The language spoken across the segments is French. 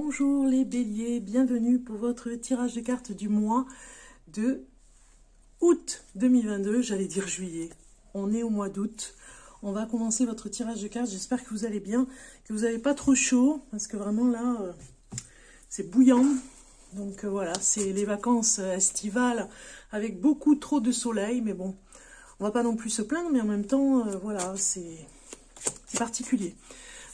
Bonjour les béliers, bienvenue pour votre tirage de cartes du mois de août 2022, j'allais dire juillet. On est au mois d'août, on va commencer votre tirage de cartes, j'espère que vous allez bien, que vous n'avez pas trop chaud, parce que vraiment là, c'est bouillant. Donc voilà, c'est les vacances estivales avec beaucoup trop de soleil, mais bon, on va pas non plus se plaindre, mais en même temps, voilà, c'est particulier.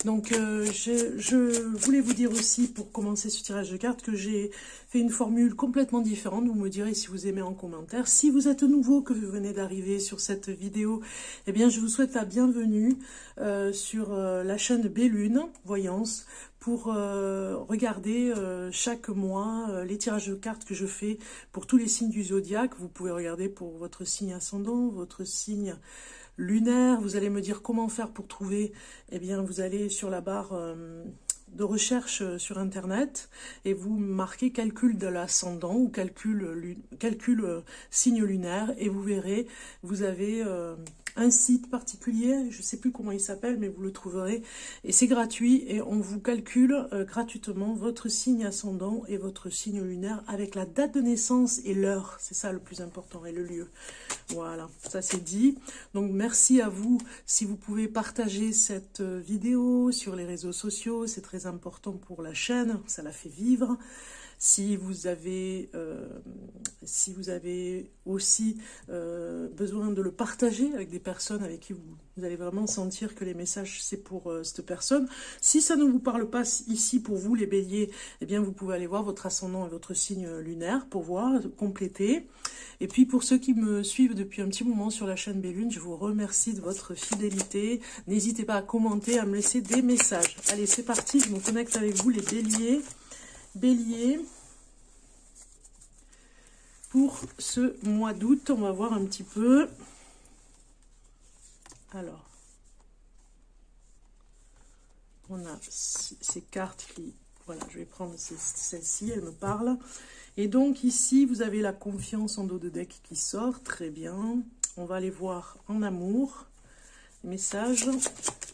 Donc je voulais vous dire aussi, pour commencer ce tirage de cartes, que j'ai fait une formule complètement différente. Vous me direz si vous aimez en commentaire. Si vous êtes nouveau, que vous venez d'arriver sur cette vidéo, eh bien je vous souhaite la bienvenue sur la chaîne Bellune Voyance, pour regarder chaque mois les tirages de cartes que je fais pour tous les signes du zodiaque. Vous pouvez regarder pour votre signe ascendant, votre signe lunaire. Vous allez me dire comment faire pour trouver. Eh bien, vous allez sur la barre de recherche sur internet et vous marquez calcul de l'ascendant ou calcul signe lunaire, et vous verrez, vous avez un site particulier, je ne sais plus comment il s'appelle, mais vous le trouverez, et c'est gratuit, et on vous calcule gratuitement votre signe ascendant et votre signe lunaire avec la date de naissance et l'heure, c'est ça le plus important, et le lieu. Voilà, ça c'est dit. Donc merci à vous, si vous pouvez partager cette vidéo sur les réseaux sociaux, c'est très important pour la chaîne, ça la fait vivre. Si vous avez aussi besoin de le partager avec des personnes avec qui vous allez vraiment sentir que les messages c'est pour cette personne. Si ça ne vous parle pas ici pour vous les béliers, eh bien vous pouvez aller voir votre ascendant et votre signe lunaire pour voir, compléter. Et puis pour ceux qui me suivent depuis un petit moment sur la chaîne Bellune, je vous remercie de votre fidélité. N'hésitez pas à commenter, à me laisser des messages. Allez, c'est parti, je me connecte avec vous les béliers. Bélier, pour ce mois d'août, on va voir un petit peu. Alors, on a ces cartes qui, voilà, je vais prendre celle-ci, elle me parle. Et donc ici, vous avez la confiance en dos de deck qui sort, très bien. On va aller voir en amour, message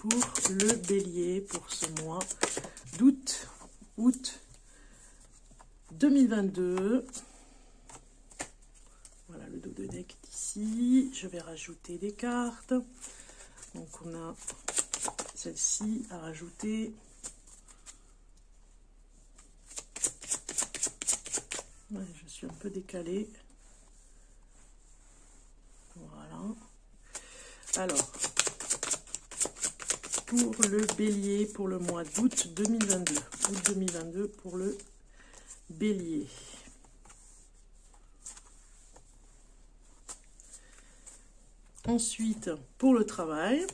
pour le bélier pour ce mois d'août, août 2022. Voilà le dos de deck ici. Je vais rajouter des cartes. Donc on a celle-ci à rajouter. Ouais, je suis un peu décalée. Voilà. Alors, pour le bélier pour le mois d'août 2022. Août 2022 pour le bélier. Ensuite, pour le travail.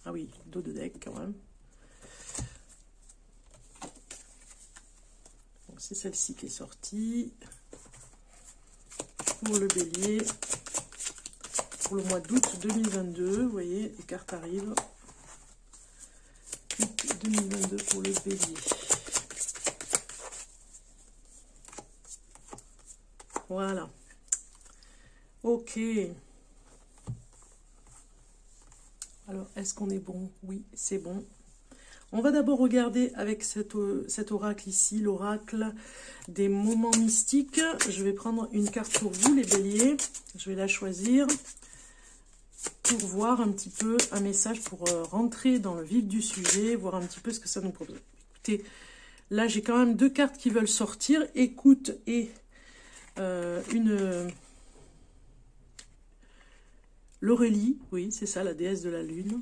Ah oui, dos de deck quand même. C'est celle-ci qui est sortie. Pour le bélier, pour le mois d'août 2022, vous voyez, les cartes arrivent. Août 2022 pour le bélier. Voilà. Ok. Alors, est-ce qu'on est bon? Oui, c'est bon. On va d'abord regarder avec cet oracle ici, l'oracle des moments mystiques. Je vais prendre une carte pour vous, les béliers. Je vais la choisir pour voir un petit peu un message, pour rentrer dans le vif du sujet, voir un petit peu ce que ça nous propose. Écoutez, là, j'ai quand même deux cartes qui veulent sortir. Écoute et l'Aurélie, oui, c'est ça, la déesse de la lune.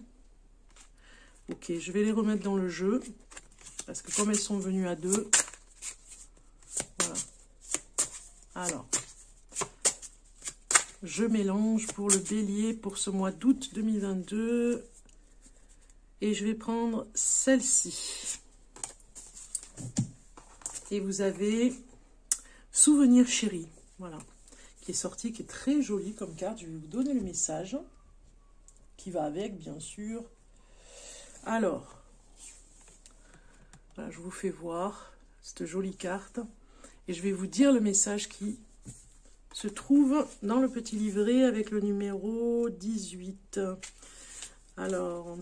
Ok, je vais les remettre dans le jeu, parce que comme elles sont venues à deux, voilà. Alors, je mélange pour le bélier pour ce mois d'août 2022, et je vais prendre celle-ci. Et vous avez Souvenir chéri, voilà, qui est sorti, qui est très joli comme carte. Je vais vous donner le message qui va avec, bien sûr. Alors, voilà, je vous fais voir cette jolie carte et je vais vous dire le message qui se trouve dans le petit livret avec le numéro 18. Alors,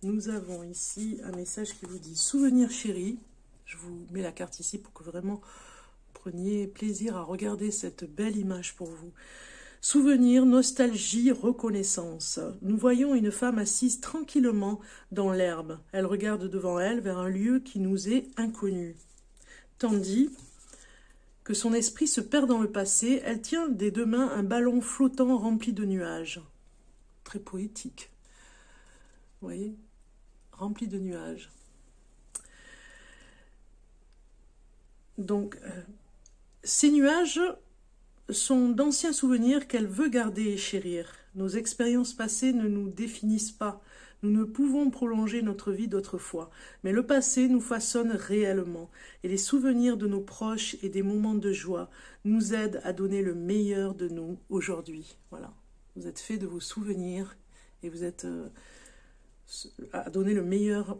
nous avons ici un message qui vous dit « Souvenir chéri ». Je vous mets la carte ici pour que vraiment preniez plaisir à regarder cette belle image pour vous. Souvenir, nostalgie, reconnaissance. Nous voyons une femme assise tranquillement dans l'herbe. Elle regarde devant elle vers un lieu qui nous est inconnu. Tandis que son esprit se perd dans le passé, elle tient des deux mains un ballon flottant rempli de nuages. Très poétique. Vous voyez? Rempli de nuages. Donc, ces nuages sont d'anciens souvenirs qu'elle veut garder et chérir. Nos expériences passées ne nous définissent pas. Nous ne pouvons prolonger notre vie d'autrefois. Mais le passé nous façonne réellement. Et les souvenirs de nos proches et des moments de joie nous aident à donner le meilleur de nous aujourd'hui. Voilà. Vous êtes fait de vos souvenirs et vous êtes à donner le meilleur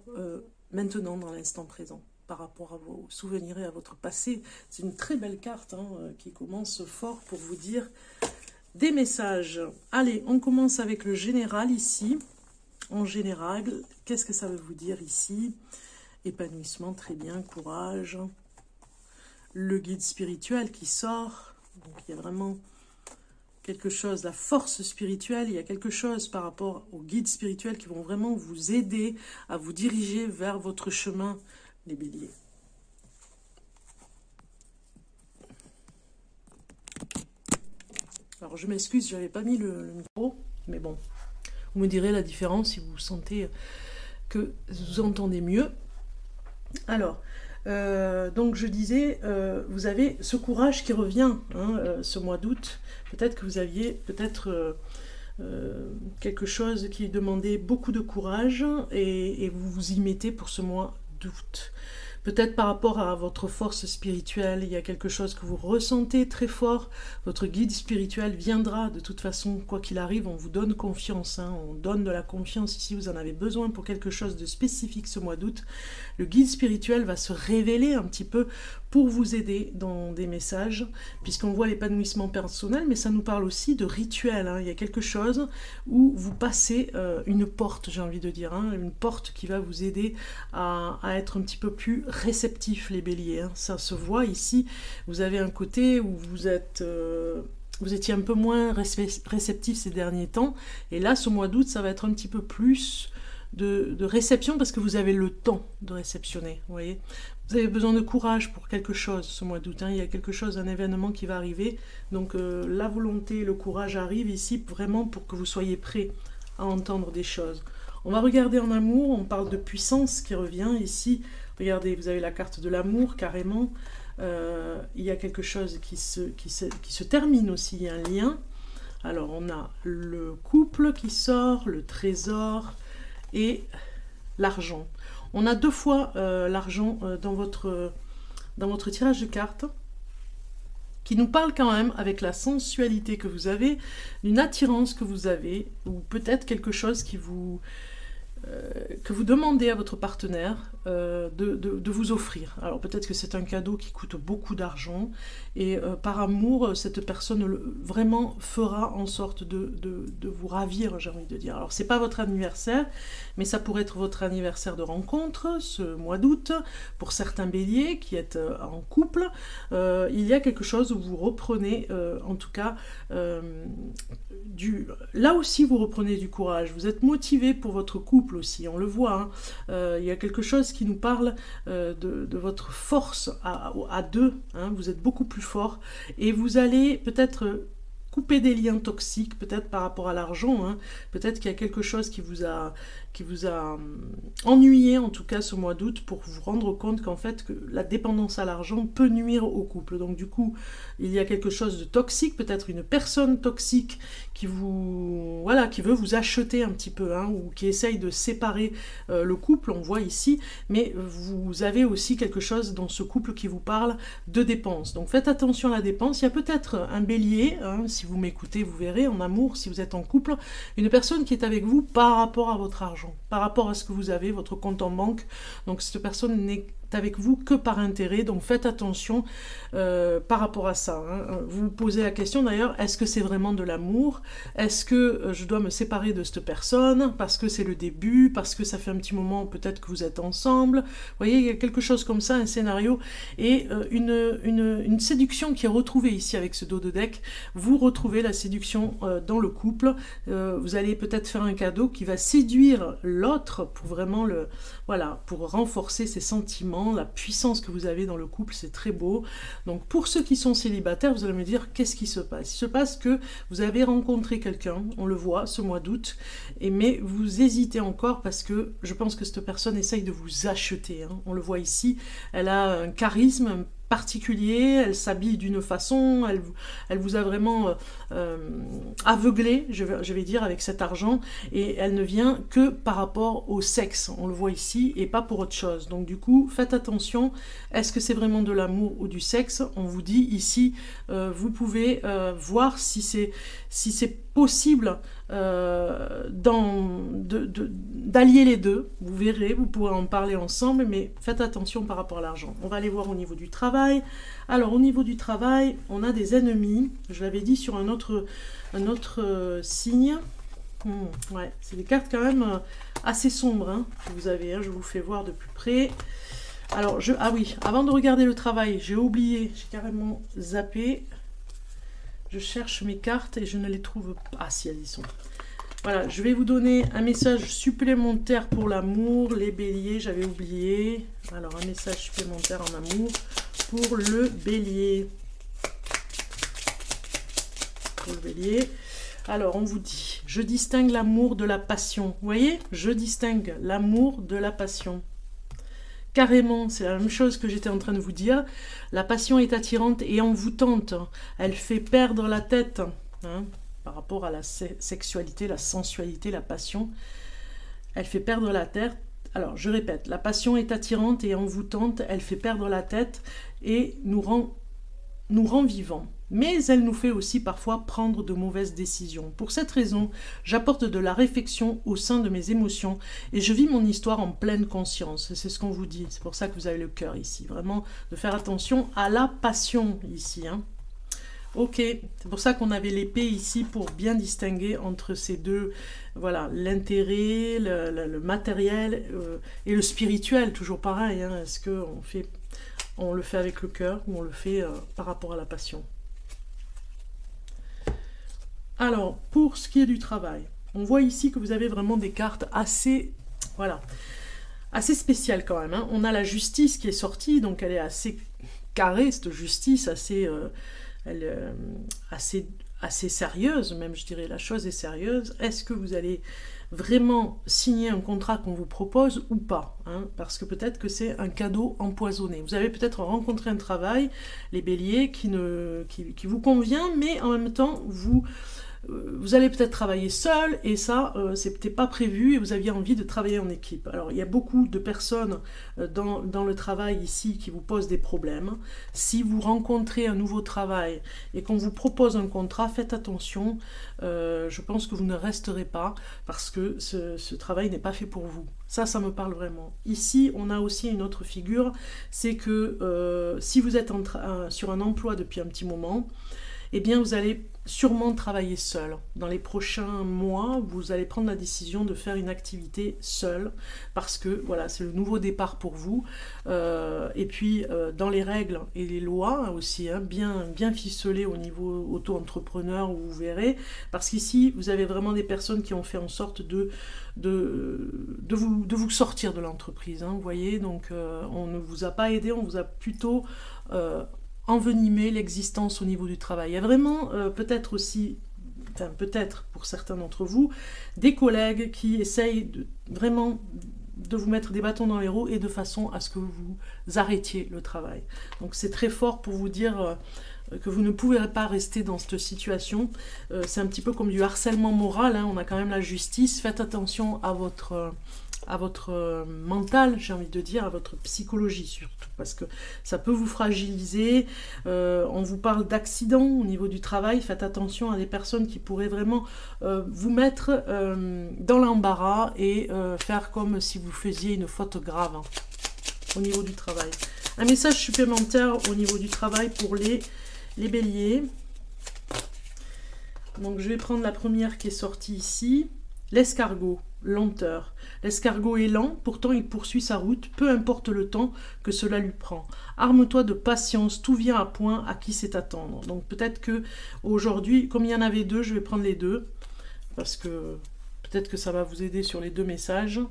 maintenant dans l'instant présent par rapport à vos souvenirs et à votre passé. C'est une très belle carte qui commence fort pour vous dire des messages. Allez, on commence avec le général ici. En général, qu'est-ce que ça veut vous dire ici? Épanouissement, très bien, courage. Le guide spirituel qui sort. Donc il y a vraiment quelque chose, la force spirituelle, il y a quelque chose par rapport aux guides spirituels qui vont vraiment vous aider à vous diriger vers votre chemin, les béliers. Alors je m'excuse, je n'avais pas mis le micro, mais bon, vous me direz la différence si vous sentez que vous entendez mieux. Alors, donc je disais, vous avez ce courage qui revient ce mois d'août. Peut-être que vous aviez quelque chose qui demandait beaucoup de courage et vous vous y mettez pour ce mois d'août. Peut-être par rapport à votre force spirituelle, il y a quelque chose que vous ressentez très fort. Votre guide spirituel viendra de toute façon, quoi qu'il arrive, on vous donne confiance. On donne de la confiance ici, vous en avez besoin pour quelque chose de spécifique ce mois d'août. Le guide spirituel va se révéler un petit peu pour vous aider dans des messages, puisqu'on voit l'épanouissement personnel, mais ça nous parle aussi de rituel. Il y a quelque chose où vous passez une porte, j'ai envie de dire, une porte qui va vous aider à être un petit peu plus réceptif, les béliers. Ça se voit ici, vous avez un côté où vous étiez un peu moins réceptif ces derniers temps, et là, ce mois d'août, ça va être un petit peu plus de réception, parce que vous avez le temps de réceptionner, vous voyez. Vous avez besoin de courage pour quelque chose ce mois d'août, il y a quelque chose, un événement qui va arriver, donc la volonté, le courage arrive ici vraiment pour que vous soyez prêts à entendre des choses. On va regarder en amour, on parle de puissance qui revient ici. Regardez, vous avez la carte de l'amour carrément. Il y a quelque chose qui se termine aussi, il y a un lien. Alors on a le couple qui sort, le trésor et l'argent. On a deux fois l'argent dans votre tirage de cartes, qui nous parle quand même, avec la sensualité que vous avez, d'une attirance que vous avez, ou peut-être quelque chose que vous demandez à votre partenaire de vous offrir. Alors peut-être que c'est un cadeau qui coûte beaucoup d'argent, et par amour, cette personne vraiment fera en sorte de vous ravir, j'ai envie de dire. Alors c'est pas votre anniversaire, mais ça pourrait être votre anniversaire de rencontre, ce mois d'août, pour certains béliers qui êtes en couple. Il y a quelque chose où vous reprenez, en tout cas, là aussi vous reprenez du courage, vous êtes motivé pour votre couple aussi, on le voit, il y a quelque chose qui nous parle de votre force à deux, vous êtes beaucoup plus fort, et vous allez peut-être couper des liens toxiques, peut-être par rapport à l'argent, peut-être qu'il y a quelque chose qui vous a ennuyé en tout cas ce mois d'août, pour vous rendre compte qu'en fait que la dépendance à l'argent peut nuire au couple. Donc du coup il y a quelque chose de toxique, peut-être une personne toxique qui veut vous acheter un petit peu, ou qui essaye de séparer le couple, on voit ici, mais vous avez aussi quelque chose dans ce couple qui vous parle de dépenses. Donc faites attention à la dépense. Il y a peut-être un bélier, si vous m'écoutez, vous verrez, en amour, si vous êtes en couple, une personne qui est avec vous par rapport à votre argent, par rapport à ce que vous avez, votre compte en banque. Donc cette personne avec vous que par intérêt, donc faites attention par rapport à ça. Hein. Vous vous posez la question d'ailleurs, est-ce que c'est vraiment de l'amour? Est-ce que je dois me séparer de cette personne parce que c'est le début, parce que ça fait un petit moment peut-être que vous êtes ensemble? Vous voyez, il y a quelque chose comme ça, un scénario, et une séduction qui est retrouvée ici avec ce dos de deck. Vous retrouvez la séduction dans le couple, vous allez peut-être faire un cadeau qui va séduire l'autre pour vraiment voilà, pour renforcer ses sentiments, la puissance que vous avez dans le couple, c'est très beau. Donc pour ceux qui sont célibataires, vous allez me dire, qu'est-ce qui se passe? Il se passe que vous avez rencontré quelqu'un, on le voit, ce mois d'août, mais vous hésitez encore parce que je pense que cette personne essaye de vous acheter. Hein. On le voit ici, elle a un charisme particulier, elle s'habille d'une façon, elle vous a vraiment aveuglé, je vais dire, avec cet argent, et elle ne vient que par rapport au sexe, on le voit ici, et pas pour autre chose. Donc du coup, faites attention, est-ce que c'est vraiment de l'amour ou du sexe? On vous dit ici, vous pouvez voir si c'est possible d'allier les deux, vous verrez, vous pourrez en parler ensemble, mais faites attention par rapport à l'argent. On va aller voir au niveau du travail. Alors au niveau du travail, on a des ennemis, je l'avais dit sur un autre signe. Ouais, c'est des cartes quand même assez sombres hein, que vous avez, hein, je vous fais voir de plus près. Alors, ah oui, avant de regarder le travail, j'ai oublié, j'ai carrément zappé. Je cherche mes cartes et je ne les trouve pas. Ah si, elles y sont. Voilà, je vais vous donner un message supplémentaire pour l'amour, les béliers, j'avais oublié. Alors, un message supplémentaire en amour pour le bélier. Pour le bélier. Alors, on vous dit, je distingue l'amour de la passion. Vous voyez? Je distingue l'amour de la passion. Carrément, c'est la même chose que j'étais en train de vous dire. La passion est attirante et envoûtante. Elle fait perdre la tête hein, par rapport à la sexualité, la sensualité, la passion. Elle fait perdre la tête. Alors, je répète, la passion est attirante et envoûtante. Elle fait perdre la tête et nous rend vivants. Mais elle nous fait aussi parfois prendre de mauvaises décisions. Pour cette raison, j'apporte de la réflexion au sein de mes émotions et je vis mon histoire en pleine conscience. C'est ce qu'on vous dit, c'est pour ça que vous avez le cœur ici. Vraiment, de faire attention à la passion ici. Hein. Ok, c'est pour ça qu'on avait l'épée ici pour bien distinguer entre ces deux, voilà, l'intérêt, le matériel et le spirituel, toujours pareil. Hein. Est-ce qu'on le fait avec le cœur ou on le fait par rapport à la passion? Alors, pour ce qui est du travail, on voit ici que vous avez vraiment des cartes assez, voilà, assez spéciales quand même. Hein. On a la justice qui est sortie, donc elle est assez carrée, cette justice, assez sérieuse, même je dirais, la chose est sérieuse. Est-ce que vous allez vraiment signer un contrat qu'on vous propose ou pas hein, parce que peut-être que c'est un cadeau empoisonné. Vous avez peut-être rencontré un travail, les béliers, qui vous convient, mais en même temps, vous allez peut-être travailler seul, et ça, c'était pas prévu, et vous aviez envie de travailler en équipe. Alors, il y a beaucoup de personnes dans le travail ici qui vous posent des problèmes. Si vous rencontrez un nouveau travail et qu'on vous propose un contrat, faites attention. Je pense que vous ne resterez pas, parce que ce travail n'est pas fait pour vous. Ça me parle vraiment. Ici, on a aussi une autre figure, c'est que si vous êtes sur un emploi depuis un petit moment, eh bien, vous allez sûrement travailler seul. Dans les prochains mois, vous allez prendre la décision de faire une activité seule, parce que voilà, c'est le nouveau départ pour vous. Et puis, dans les règles et les lois aussi, hein, bien ficelées au niveau auto-entrepreneur, où vous verrez, parce qu'ici, vous avez vraiment des personnes qui ont fait en sorte de vous sortir de l'entreprise. Hein, vous voyez, donc on ne vous a pas aidé, on vous a plutôt envenimer l'existence au niveau du travail. Il y a vraiment peut-être aussi, enfin peut-être pour certains d'entre vous, des collègues qui essayent vraiment de vous mettre des bâtons dans les roues et de façon à ce que vous arrêtiez le travail. Donc c'est très fort pour vous dire que vous ne pouvez pas rester dans cette situation. C'est un petit peu comme du harcèlement moral, hein. On a quand même la justice. Faites attention à votre mental, j'ai envie de dire, à votre psychologie surtout, parce que ça peut vous fragiliser. On vous parle d'accidents au niveau du travail, faites attention à des personnes qui pourraient vraiment vous mettre dans l'embarras et faire comme si vous faisiez une faute grave. au niveau du travail. Un message supplémentaire au niveau du travail pour les béliers. Donc je vais prendre la première qui est sortie ici. L'escargot, lenteur. L'escargot est lent, pourtant il poursuit sa route, peu importe le temps que cela lui prend. Arme-toi de patience, tout vient à point, à qui sait attendre. Donc peut-être que aujourd'hui, comme il y en avait deux, je vais prendre les deux, parce que peut-être que ça va vous aider sur les deux messages.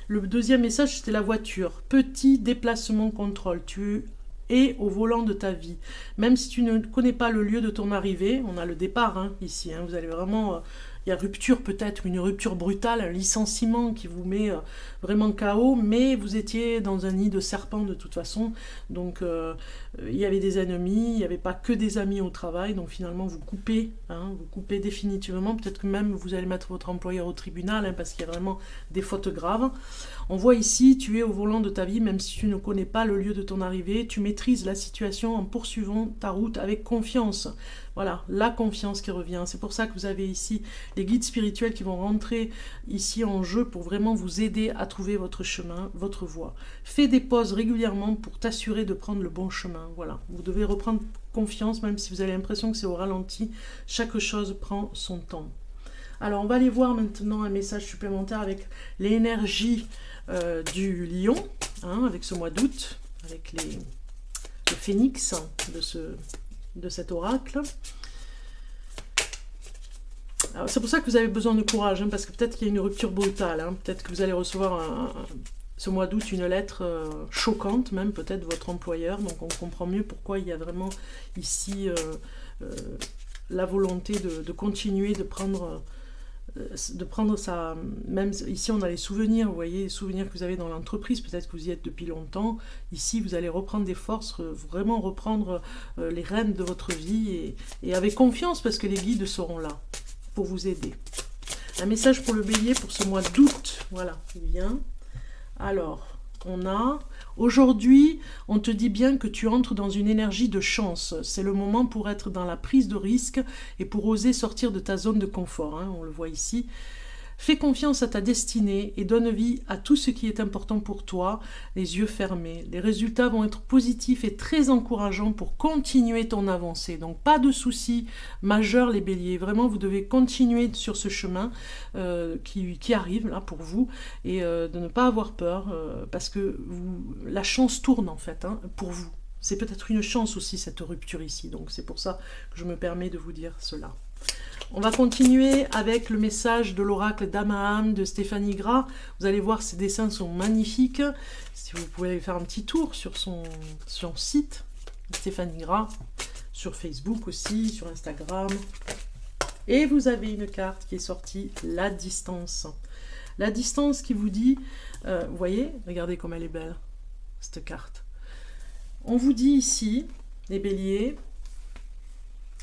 Le deuxième message, c'était la voiture. Petit déplacement contrôle. Tu es au volant de ta vie. Même si tu ne connais pas le lieu de ton arrivée, on a le départ hein, ici. Hein, vous allez vraiment... il y a rupture peut-être, une rupture brutale, un licenciement qui vous met vraiment KO, mais vous étiez dans un nid de serpent de toute façon. Donc il y avait des ennemis, il n'y avait pas que des amis au travail, donc finalement vous coupez définitivement. Peut-être que même vous allez mettre votre employeur au tribunal, hein, parce qu'il y a vraiment des fautes graves. On voit ici, tu es au volant de ta vie, même si tu ne connais pas le lieu de ton arrivée, tu maîtrises la situation en poursuivant ta route avec confiance. Voilà, la confiance qui revient. C'est pour ça que vous avez ici les guides spirituels qui vont rentrer ici en jeu pour vraiment vous aider à trouver votre chemin, votre voie. Fais des pauses régulièrement pour t'assurer de prendre le bon chemin. Voilà, vous devez reprendre confiance, même si vous avez l'impression que c'est au ralenti. Chaque chose prend son temps. Alors, on va aller voir maintenant un message supplémentaire avec l'énergie du lion, hein, avec ce mois d'août, avec le phénix de cet oracle. C'est pour ça que vous avez besoin de courage, hein, parce que peut-être qu'il y a une rupture brutale, hein, peut-être que vous allez recevoir ce mois d'août une lettre choquante, même peut-être de votre employeur, donc on comprend mieux pourquoi il y a vraiment ici la volonté de continuer de prendre ça, même ici on a les souvenirs, vous voyez, les souvenirs que vous avez dans l'entreprise, peut-être que vous y êtes depuis longtemps, ici vous allez reprendre des forces, vraiment reprendre les rênes de votre vie, et avec confiance, parce que les guides seront là pour vous aider. Un message pour le bélier pour ce mois d'août, voilà, il vient. Alors, on a... Aujourd'hui, on te dit bien que tu entres dans une énergie de chance. C'est le moment pour être dans la prise de risque et pour oser sortir de ta zone de confort. Hein, on le voit ici. Fais confiance à ta destinée et donne vie à tout ce qui est important pour toi, les yeux fermés. Les résultats vont être positifs et très encourageants pour continuer ton avancée. Donc pas de soucis majeurs les béliers. Vraiment, vous devez continuer sur ce chemin qui arrive là pour vous, et de ne pas avoir peur parce que la chance tourne en fait hein, pour vous. C'est peut-être une chance aussi cette rupture ici. Donc c'est pour ça que je me permets de vous dire cela. On va continuer avec le message de l'oracle d'Amaham de Stéphanie Gras. Vous allez voir, ces dessins sont magnifiques. Si vous pouvez aller faire un petit tour sur son site, Stéphanie Gras, sur Facebook aussi, sur Instagram. Et vous avez une carte qui est sortie, la distance. La distance qui vous dit, vous voyez, regardez comme elle est belle, cette carte. On vous dit ici, les béliers,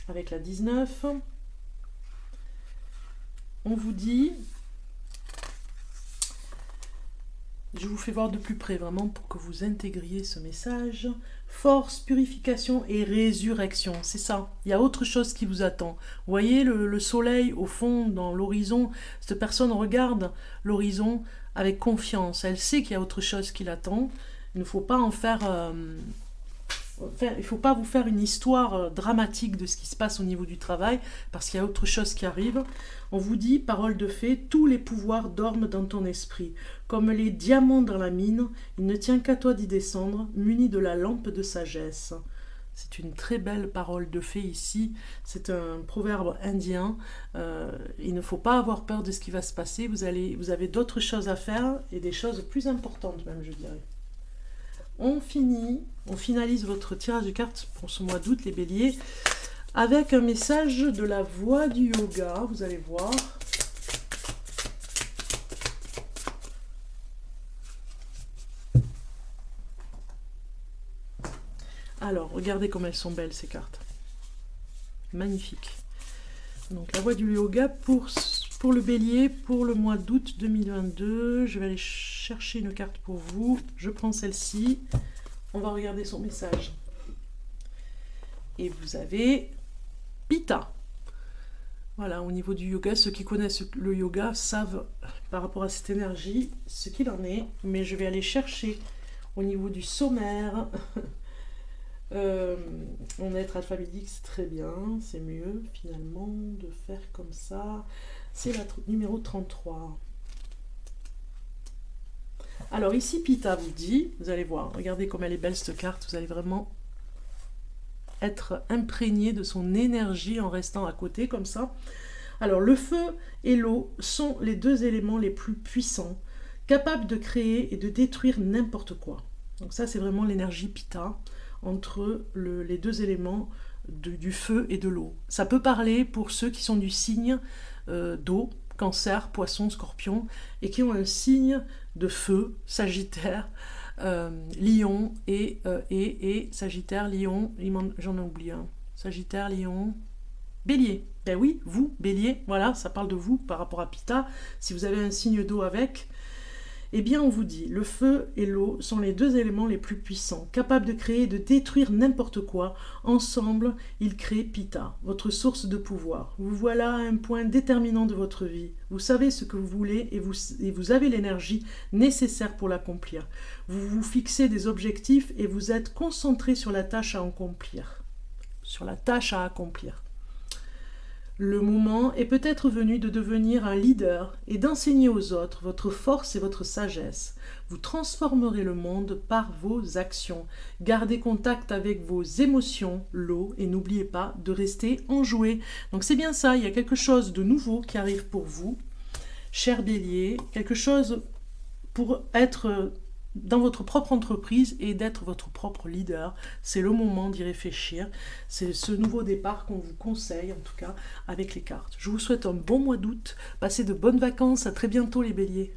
avec la 19... On vous dit, je vous fais voir de plus près vraiment pour que vous intégriez ce message. Force, purification et résurrection, c'est ça. Il y a autre chose qui vous attend. Vous voyez le soleil au fond, dans l'horizon. Cette personne regarde l'horizon avec confiance. Elle sait qu'il y a autre chose qui l'attend. Il ne faut pas en faire... il ne faut pas vous faire une histoire dramatique de ce qui se passe au niveau du travail, parce qu'il y a autre chose qui arrive. On vous dit, parole de fée, tous les pouvoirs dorment dans ton esprit. Comme les diamants dans la mine, il ne tient qu'à toi d'y descendre, muni de la lampe de sagesse. C'est une très belle parole de fée ici. C'est un proverbe indien. Il ne faut pas avoir peur de ce qui va se passer. Vous avez d'autres choses à faire, et des choses plus importantes même, je dirais. On finalise votre tirage de cartes pour ce mois d'août, les béliers, avec un message de la voix du yoga, vous allez voir. Alors, regardez comme elles sont belles ces cartes. Magnifique. Donc, la voix du yoga pour le bélier, pour le mois d'août 2022. Je vais aller chercher une carte pour vous. Je prends celle-ci. On va regarder son message. Et vous avez Pitta. Voilà, au niveau du yoga, ceux qui connaissent le yoga savent par rapport à cette énergie ce qu'il en est. Mais je vais aller chercher au niveau du sommaire. En être alphabétique, c'est très bien, c'est mieux finalement de faire comme ça. C'est la numéro 33. Alors ici, Pitta vous dit, vous allez voir, regardez comme elle est belle cette carte, vous allez vraiment être imprégné de son énergie en restant à côté comme ça. Alors le feu et l'eau sont les deux éléments les plus puissants, capables de créer et de détruire n'importe quoi. Donc ça c'est vraiment l'énergie Pitta entre les deux éléments du feu et de l'eau. Ça peut parler pour ceux qui sont du signe d'eau, Cancer, Poisson, Scorpion, et qui ont un signe de feu, Sagittaire, Lion et Sagittaire, Lion, j'en ai oublié un, Sagittaire, Lion, Bélier. Ben oui, vous, Bélier, voilà, ça parle de vous par rapport à Pitta. Si vous avez un signe d'eau avec, eh bien on vous dit, le feu et l'eau sont les deux éléments les plus puissants, capables de créer et de détruire n'importe quoi. Ensemble, ils créent Pitta, votre source de pouvoir. Vous voilà à un point déterminant de votre vie. Vous savez ce que vous voulez et vous avez l'énergie nécessaire pour l'accomplir. Vous vous fixez des objectifs et vous êtes concentré sur la tâche à accomplir. Le moment est peut-être venu de devenir un leader et d'enseigner aux autres votre force et votre sagesse. Vous transformerez le monde par vos actions. Gardez contact avec vos émotions, l'eau, et n'oubliez pas de rester enjoué. Donc c'est bien ça, il y a quelque chose de nouveau qui arrive pour vous, cher Bélier, quelque chose pour être dans votre propre entreprise et d'être votre propre leader. C'est le moment d'y réfléchir. C'est ce nouveau départ qu'on vous conseille, en tout cas, avec les cartes. Je vous souhaite un bon mois d'août. Passez de bonnes vacances. À très bientôt, les béliers.